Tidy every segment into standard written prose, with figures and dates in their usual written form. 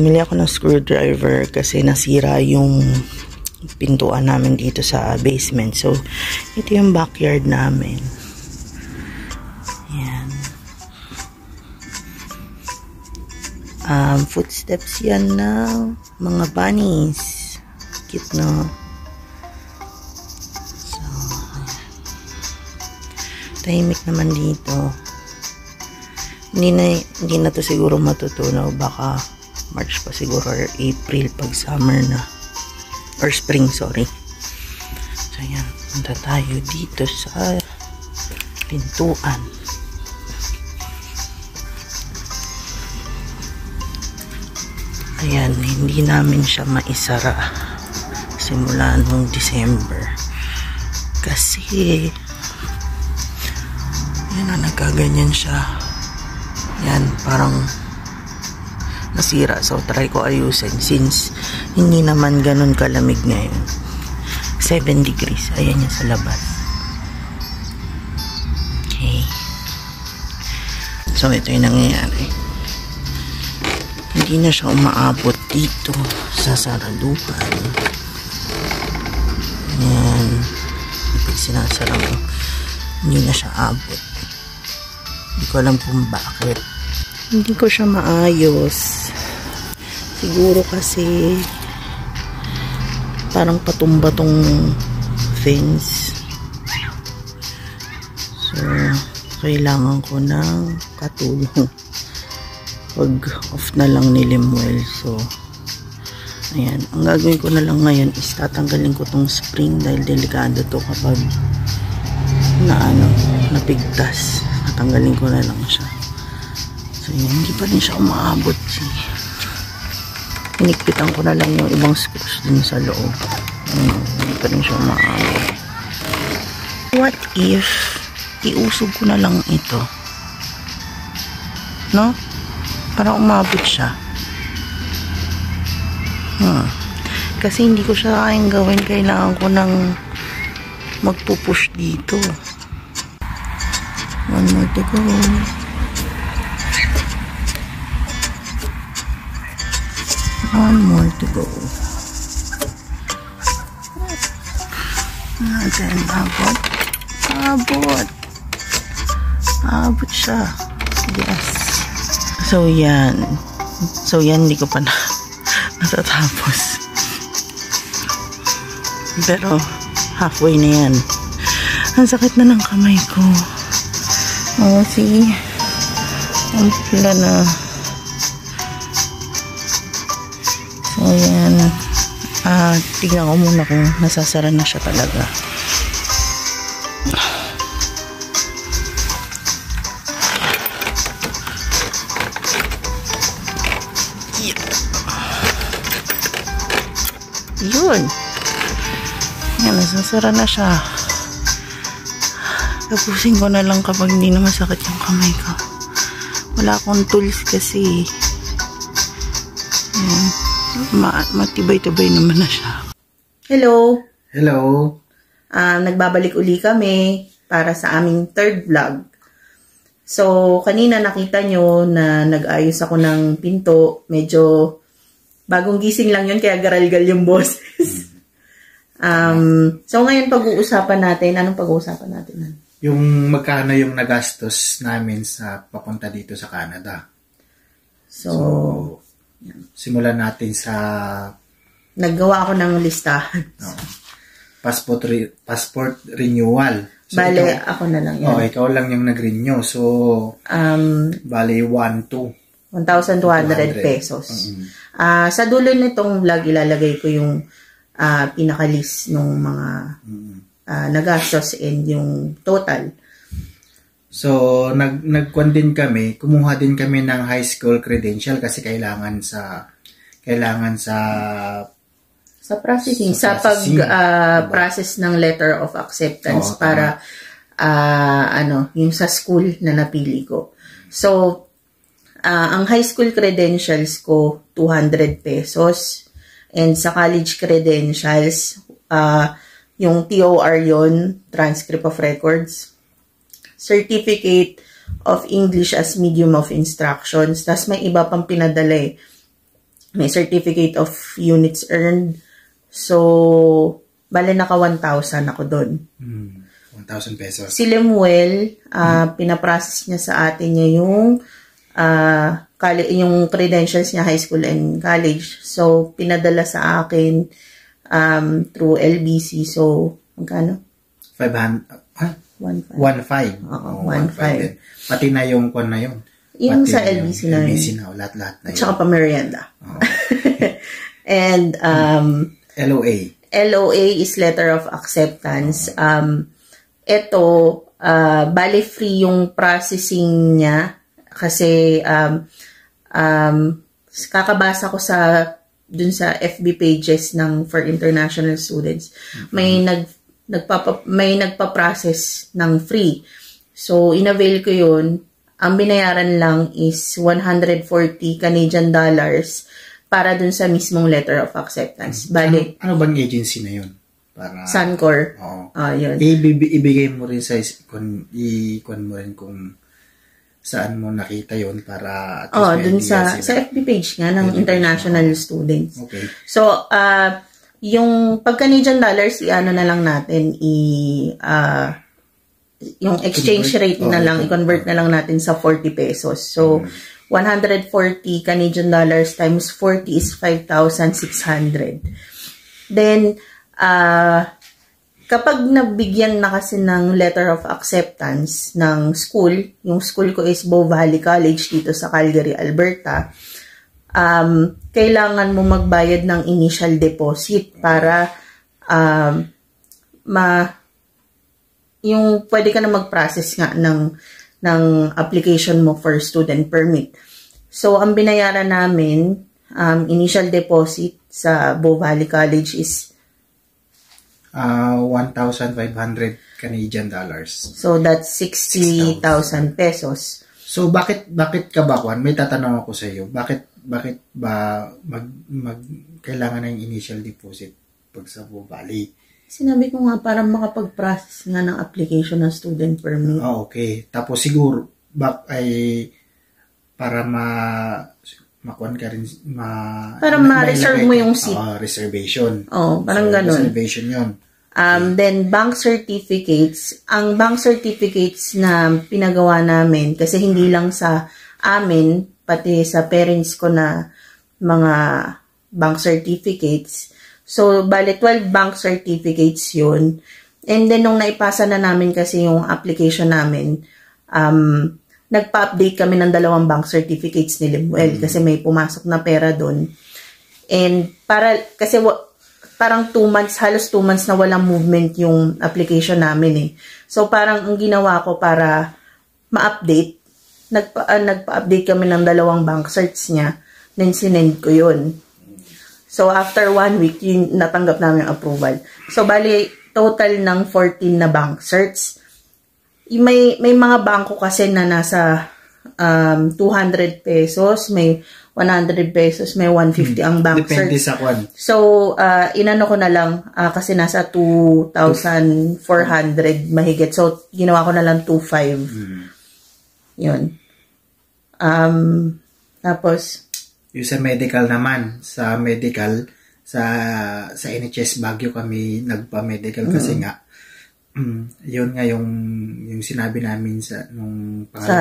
bumili ako ng screwdriver kasi nasira yung pintuan namin dito sa basement. So, ito yung backyard namin. Yan. Footsteps yan na mga bunnies. Cute, no? So, tahimik naman dito. Hindi na to siguro matutunaw. Baka March pa siguro or April pag summer na. Or spring, sorry. So, yan. Punta tayo dito sa pintuan. Ayan, hindi namin siya maisara simula nung December. Kasi, yan na, nagkaganyan siya. Yan, parang nasira. So, try ko ayusin since hindi naman ganun kalamig ngayon. 7 degrees. Ayan yan sa labas. Okay. So, ito yung nangyayari. Hindi na siya umaabot dito sa saraduhan. Ayan. Pag sinasara mo, hindi na siya abot. Hindi ko alam kung bakit. Hindi ko siya maayos. Siguro kasi parang patumba tong fence. So, kailangan ko ng katulong. Pag off na lang ni Limuel. So, ayan. Ang gagawin ko na lang ngayon is tatanggalin ko tong spring dahil delikado to kapag napigtas. Tatanggalin ko na lang siya. So, ayan. Hindi pa rin siya umaabot. Hinikpitan ko na lang yung ibang screws dun sa loob. Hindi pa rin siya umaabot. What if iusog ko na lang ito? No? Para umabot siya. Kasi hindi ko siya kayang gawin. Kailangan ko ng magpupush dito. One more to go. One more to go. Natin, abot. Abot. Abot siya. Yes. So, yan. So, yan. Hindi ko pa natatapos. Pero, halfway na yan. Ang sakit na ng kamay ko. Oh, see? Ang pula na. So, yan. Tignan ko muna kung nasasara na siya talaga. Yun. Yan, nasasara na siya. Tapusin ko na lang kapag hindi na masakit yung kamay ko. Wala akong tools kasi. Yan. Matibay-tibay naman na siya. Hello. Hello. Nagbabalik uli kami para sa aming third vlog. So, kanina nakita nyo na nag-ayos ako ng pinto. Medyo bagong gising lang yun, kaya garalgal yung boses. So, ngayon pag-uusapan natin, anong pag-uusapan natin? Yung magkano yung nagastos namin sa papunta dito sa Canada. So simulan natin sa... Naggawa ako ng listahan. Passport renewal. So, bale, ako na lang yan. Ikaw lang yung nag-renew. So, bale, 1,200 pesos. Sa dulo nitong vlog, ilalagay ko yung pinaka-list ng mga nagastos and yung total. So, nagkuhan din kami, kumuha din kami ng high school credential kasi kailangan sa processing, sa pag-process ng letter of acceptance para yung sa school na napili ko. So, ang high school credentials ko, 200 pesos. And sa college credentials, yung TOR yun, transcript of records, certificate of English as medium of instructions, tas may iba pang pinadala May certificate of units earned. So, bale naka 1,000 ako doon. 1,000 pesos. Si Lemuel, pinaprocess niya sa atin niya yung credentials niya, high school and college. So, pinadala sa akin through LBC. So, magkano? 500, 1.5. 1.5. Oo, 1.5. Pati na yung kwan na yun. Yung Pati sa LBC na yun. LBC na, lahat-lahat na yun. At saka pa merienda. And, LOA is letter of acceptance. Ito, bali free yung processing niya kasi kakabasa ko dun sa FB pages ng for international students. May nagpa-process ng free. So, inavail ko yun. Ang binayaran lang is 140 Canadian dollars para dun sa mismong letter of acceptance. Bali, ano bang agency na yun? Para Suncor. Oo. Yun. Ibigay mo rin ikon mo rin kung saan mo nakita yun para at least dun sa FB page nga ng international students. Okay. So, yung pag Canadian dollars, i-ano na lang natin, yung exchange rate na lang, i-convert na lang natin sa 40 pesos. So, 140 Canadian dollars times 40 is 5,600. Then, kapag nabigyan na kasi ng letter of acceptance ng school, yung school ko is Bow Valley College dito sa Calgary, Alberta, kailangan mo magbayad ng initial deposit para yung pwede ka na mag-process nga ng application mo for student permit. So, ang binayaran namin, initial deposit sa Bow Valley College is 1,500 Canadian dollars. So, that's 60,000 pesos. So, bakit ka ba, Juan? May tatanong ako sa iyo. Bakit ba kailangan ng initial deposit pag sa Bow Valley? Sinabi ko nga para makapag-process nga ng application ng student permit. Okay. Tapos siguro para makuan ka rin para ma-reserve mo yung seat. Reservation. Parang ganun. Reservation yun. Then bank certificates. Ang bank certificates na pinagawa namin kasi hindi lang sa amin pati sa parents ko na mga bank certificates. So, bale 12 bank certificates yun. And then, nung naipasa na namin kasi yung application namin, nagpa-update kami ng 2 bank certificates ni Lemuel kasi may pumasok na pera doon. And, kasi parang 2 months, halos 2 months na walang movement yung application namin eh. So, parang ang ginawa ko para ma-update, nagpa-update kami ng 2 bank certs niya, then sinend ko yun. So, after 1 week, yun, natanggap namin yung approval. So, bali, total ng 14 na bank certs. May mga bangko kasi na nasa 200 pesos, may 100 pesos, may 150 ang bank certs. Depende sa kwan. So, inano ko na lang, kasi nasa 2,400 mahigit. So, ginawa ko na lang 2,500. Yun. Tapos, yung sa medical naman, sa NHS Baguio kami nagpa-medical kasi nga yun nga yung sinabi namin sa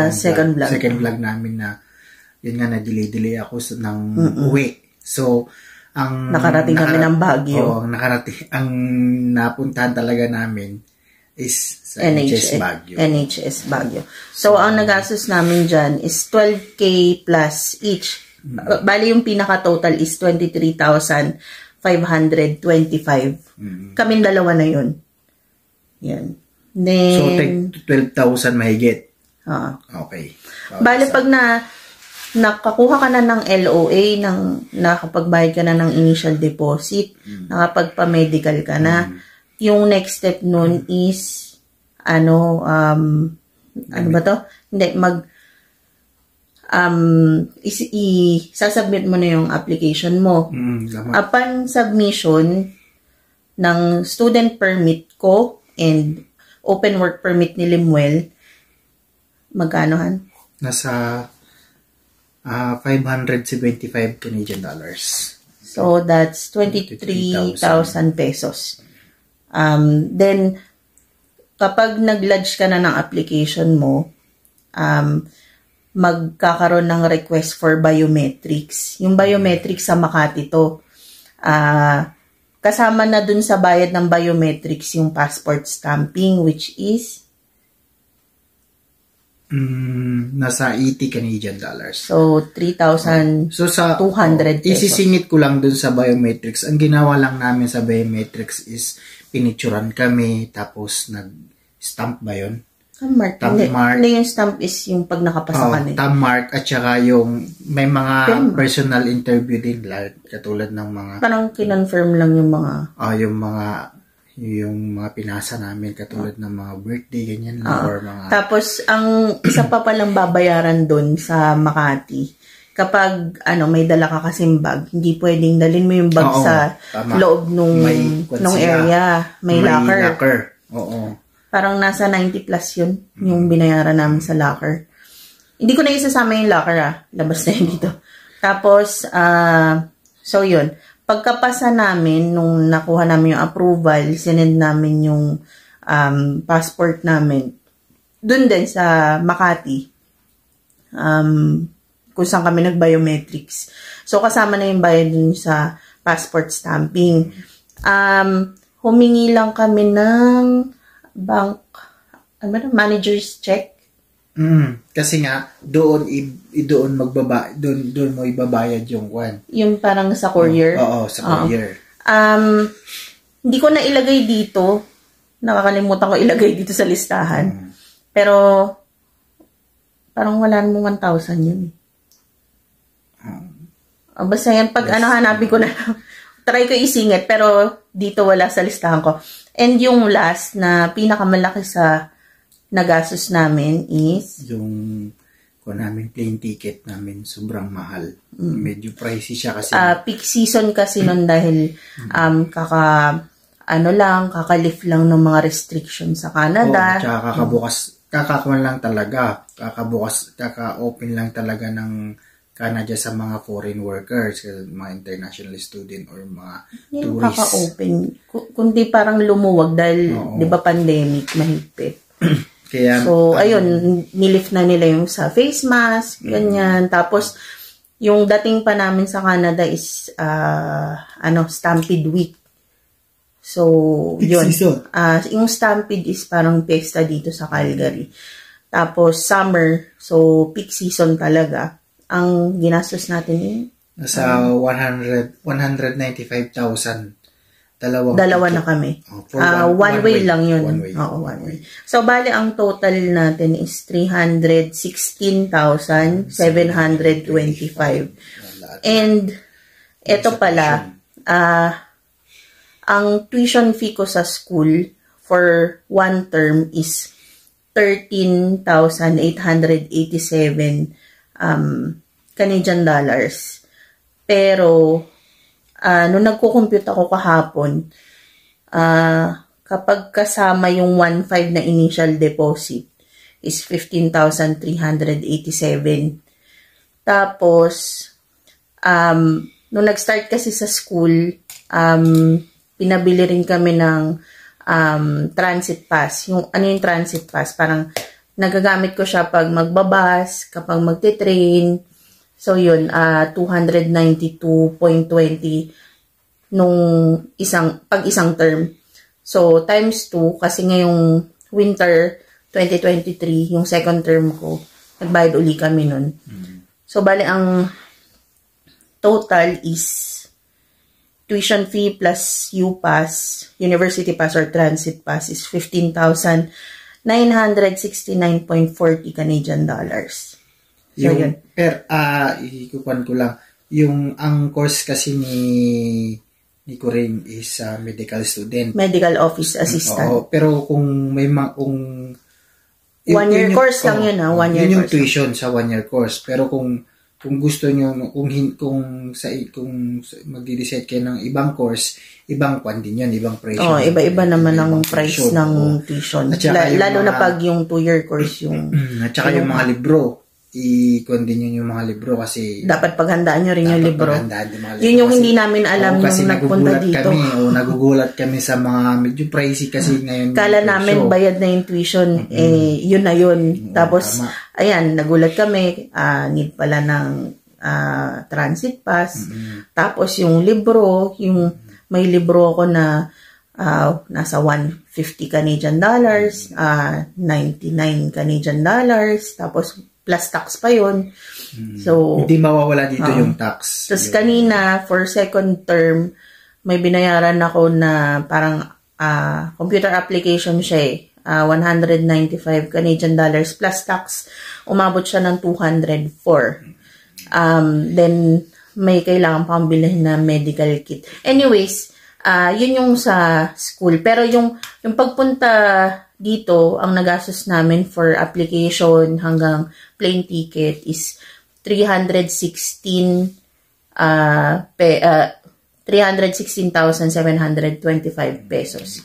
second vlog namin na yun nga na-delay ako ng uwi. So, nakarating kami ng Baguio. Ang napuntahan talaga namin is sa NHS Baguio. NHS Baguio. So, ang nagastos namin dyan is 12K plus each. Bali yung pinaka-total is 23,525. Kaming 2 na yun. Yan. Then, so, 12,000 mahigit. Okay. Bali pag nakakuha ka na ng LOA, nakapagbayad ka na ng initial deposit, nakapagpa-medical ka na, yung next step nun is, ano ba to? Hindi, sasubmit mo na yung application mo. Upon submission ng student permit ko and open work permit ni Lemuel, magkanohan? Nasa 575 Canadian dollars. So, that's 23,000 pesos. Then, kapag nag-lodge ka na ng application mo, magkakaroon ng request for biometrics. Yung biometrics sa Makati to. Kasama na dun sa bayad ng biometrics yung passport stamping, which is nasa 80 Canadian dollars. so 3,200 So sa pesos. isisingit ko lang dun sa biometrics. Ang ginawa lang namin sa biometrics is pinicturan kami tapos nag-stamp ba yun? Thumb mark. Thumb mark. Hindi, yung stamp is yung pag nakapasa ka na. Thumb mark at saka yung may mga personal interview din katulad ng mga Parang kinonfirm lang yung mga yung mga pinasa namin katulad ng mga birthday ganyan lang or mga Tapos, ang isa pa palang babayaran doon sa Makati, kapag may dala ka kasing bag, hindi pwedeng dalhin mo yung bag sa tama. loob nung area. May locker. Oo. Parang nasa 90 plus yun, yung binayaran namin sa locker. Hindi ko na isasama yung locker, labas na yun dito. Tapos, so yun. Pagkapasa namin, nung nakuha namin yung approval, sinend namin yung passport namin. Doon din sa Makati, kung saan kami nag-biometrics. So, kasama na yung bayad dun sa passport stamping. Humingi lang kami ng manager's check. Kasi nga doon mo ibabayad yung kwan. Yung parang sa courier. Oo, sa courier. Hindi ko na ilagay dito. Nakakalimutan ko ilagay dito sa listahan. Pero parang wala namang 1,000 yun. Basta yan, pag hanapin ko na try ko isingit, pero dito wala sa listahan ko. And yung last na pinakamalaki sa nagastos namin is yung namin plane ticket namin sobrang mahal. Medyo pricey siya kasi peak season kasi nun dahil kakalift lang ng mga restrictions sa Canada. Tsaka kaka-open lang talaga ng Canada sa mga foreign workers, mga international student or mga tourists. Kaka-open. Kundi parang lumuwag dahil, di ba, pandemic, mahigpit. Kaya, so, ayun, nilift na nila yung sa face mask, ganyan. Tapos, yung dating pa namin sa Canada is, Stampede Week. So, yun. Yung Stampede is parang pesta dito sa Calgary. Tapos, summer, so, peak season talaga. Ang ginastos natin nasa 195,000. Dalawa na kami. One way lang yun. Oo, one way. So, bali, ang total natin is 316,725. And, ito pala, ang tuition fee ko sa school for one term is 13,887 Canadian dollars. Pero, nung nagko-compute ako kahapon, kapag kasama yung 1,500 na initial deposit is 15,387. Tapos, nung nag-start kasi sa school, pinabili rin kami ng transit pass. Yung transit pass? Parang nagagamit ko siya pag magbabas, kapag magte-train. So, yun, 292.20 nung isang term. So, times 2, kasi ngayong winter 2023, yung second term ko, nagbayad uli kami nun. So, bali, ang total is tuition fee plus U-Pass, University Pass or Transit Pass is 15,969.40 Canadian dollars. So, yun. Ikukuhan ko lang. Ang course kasi ni Corinne is medical student. Medical office assistant. Pero kung may one-year course lang yun, ha? One-year yun yung course. tuition sa one-year course. Pero kung gusto nyo, kung magdi-decide kayo ng ibang course, ibang kwan din yun, ibang price. Iba-iba naman ang price ng tuition. Lalo na pag yung 2-year course yung... At saka yung mga libro. i-kundi nyo yung mga libro kasi dapat paghandaan nyo rin yung libro. Yung yun yung hindi namin alam nung nagpunta dito. Nagugulat kami sa mga medyo pricey kasi ngayon. Kala namin bayad na yung tuition, yun na yun. Tapos, ayan, nagulat kami, need pala ng transit pass. Tapos yung libro, may libro ako na nasa 150 Canadian dollars, 99 Canadian dollars, tapos plus tax pa yun. So, hindi mawawala dito yung tax. Tapos kanina, for second term, may binayaran ako na parang computer application siya 195 Canadian dollars plus tax. Umabot siya ng 204. Then, may kailangan pang bilhin na medical kit. Anyways, yun yung sa school. Pero yung pagpunta dito, ang nagastos namin for application hanggang plane ticket is 316,725 pesos.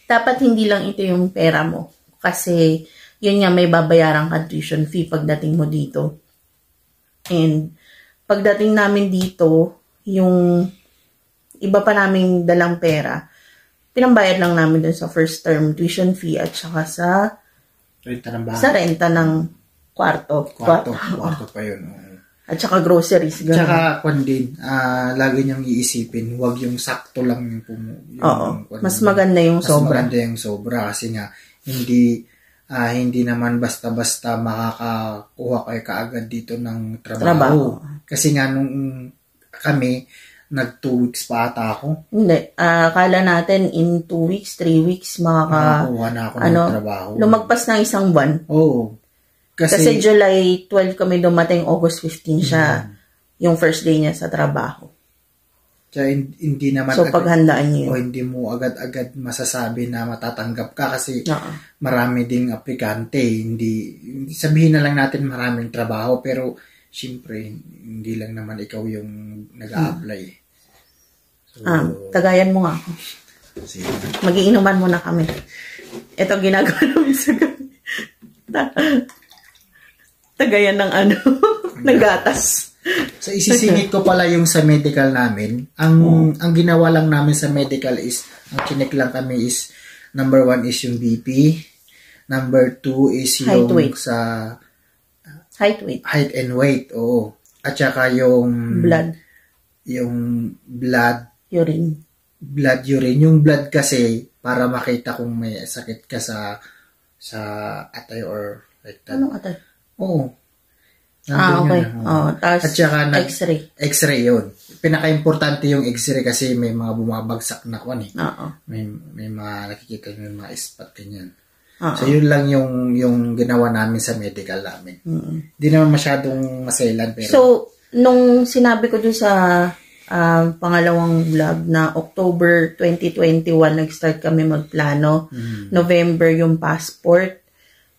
Dapat hindi lang ito yung pera mo. Kasi, yun nga, may babayarang tuition fee pagdating mo dito. And, pagdating namin dito, yung iba pa naming dalang pera, pinambayad lang namin dun sa first term tuition fee at saka sa renta ng kwarto. Kwarto pa yun. At saka groceries. Ganun. Tsaka, lagi niyang iisipin, huwag yung sakto lang yung mas maganda yung sobra. Mas maganda yung sobra kasi nga, hindi naman basta-basta makakakuha kayo kaagad dito ng trabaho. Kasi nga nung kami, nag 2 weeks pa ata ako. Hindi. Akala natin in 2 weeks, 3 weeks, makakuha na ako ng trabaho. Lumagpas ng isang buwan. Oo. Kasi July 12 kami dumating, August 15 siya, yung first day niya sa trabaho. Kaya hindi naman paghandaan niyo. O hindi mo agad-agad masasabi na matatanggap ka kasi marami ding aplikante. Hindi sabihin na lang natin maraming trabaho pero siyempre hindi lang naman ikaw yung nag-a-apply. So, tagayan mo nga ako. Mag-iinuman muna kami. Ito ginagawa namin sa gabi. Tagayan ng ng gatas. So, isisingit ko pala yung sa medical namin. Ang ginawa lang namin sa medical is, ang chinek lang kami is, number 1 is yung BP. Number 2 is yung sa height and weight. Oo. At saka yung blood urine. Yung blood kasi, para makita kung may sakit ka sa atay or like that. Anong atay? Oo. Okay. Tapos X-ray yun. Pinaka-importante yung X-ray kasi may mga bumabagsak na kwan eh. May mga nakikita yung mga spot ganyan. So yun lang yung ginawa namin sa medical namin. Hindi naman masyadong masailan pero... So, nung sinabi ko dun sa pangalawang vlog na October 2021 nag-start kami magplano. November yung passport.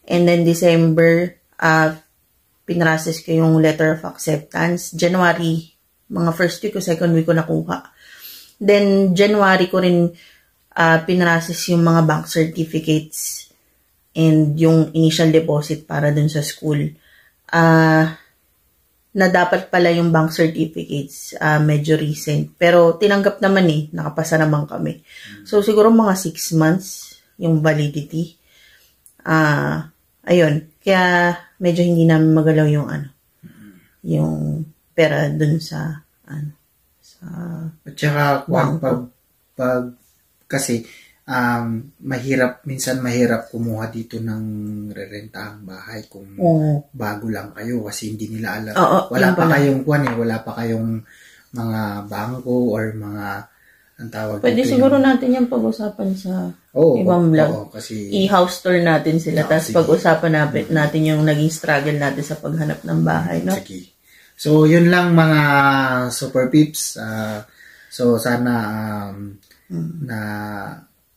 And then December pinrases ko yung letter of acceptance. January, mga first week o second week ko nakuha. Then, January ko rin pinrases yung mga bank certificates and yung initial deposit para dun sa school. Na dapat pala yung bank certificates, medyo recent. Pero tinanggap naman nakapasa naman kami. So, siguro mga 6 months yung validity. Ayun. Kaya, medyo hindi namin magalaw yung yung pera dun sa at saka kasi minsan mahirap kumuha dito ng rerentahang bahay kung bago lang kayo kasi hindi nila alam. Wala pa kayong mga bangko or mga ang tawag pwede dito siguro natin yung pag-usapan sa ibang vlog. Kasi I-house tour natin sila tapos pag-usapan natin yung naging struggle natin sa paghanap ng bahay, no? Sige. So, yun lang mga super peeps. So, sana na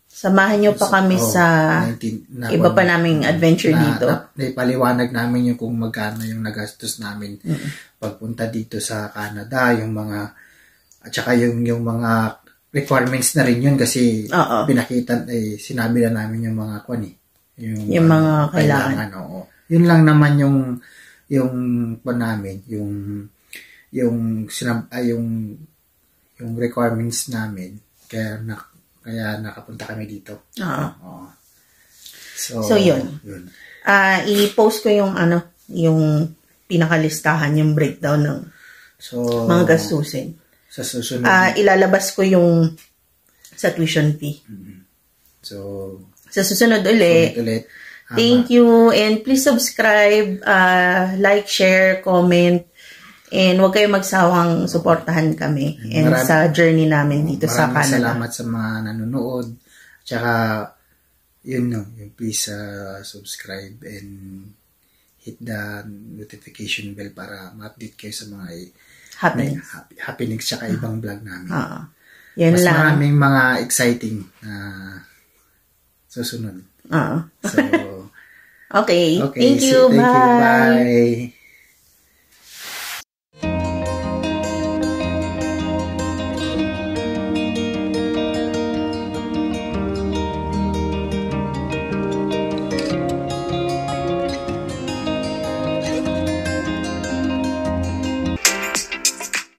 samahan nyo pa kami sa iba pa naming adventure dito. Naipaliwanag namin yung kung magkano yung nagastos namin pagpunta dito sa Canada, yung mga at saka yung mga requirements na rin yun kasi pinakita sinabi na namin yung mga yung mga kailangan. Oo. Yun lang naman yung namin, yung requirements namin. Kaya nakapunta kami dito. Oo. So yun. I-post ko yung pinakalistahan, yung breakdown ng mga gastusin. Sa susunod. Ilalabas ko yung sa tuition fee. So, sa susunod ulit. Thank you. And please subscribe, like, share, comment. And huwag kayong magsawang suportahan kami. And sa journey namin dito sa Canada. Maraming salamat sa mga nanonood. Tsaka, yung please subscribe and hit the notification bell para ma-update kayo sa mga happenings tsaka ibang vlog namin. Yan mas lang. maraming mga exciting na susunod. So, Okay. Thank you. Bye. Bye.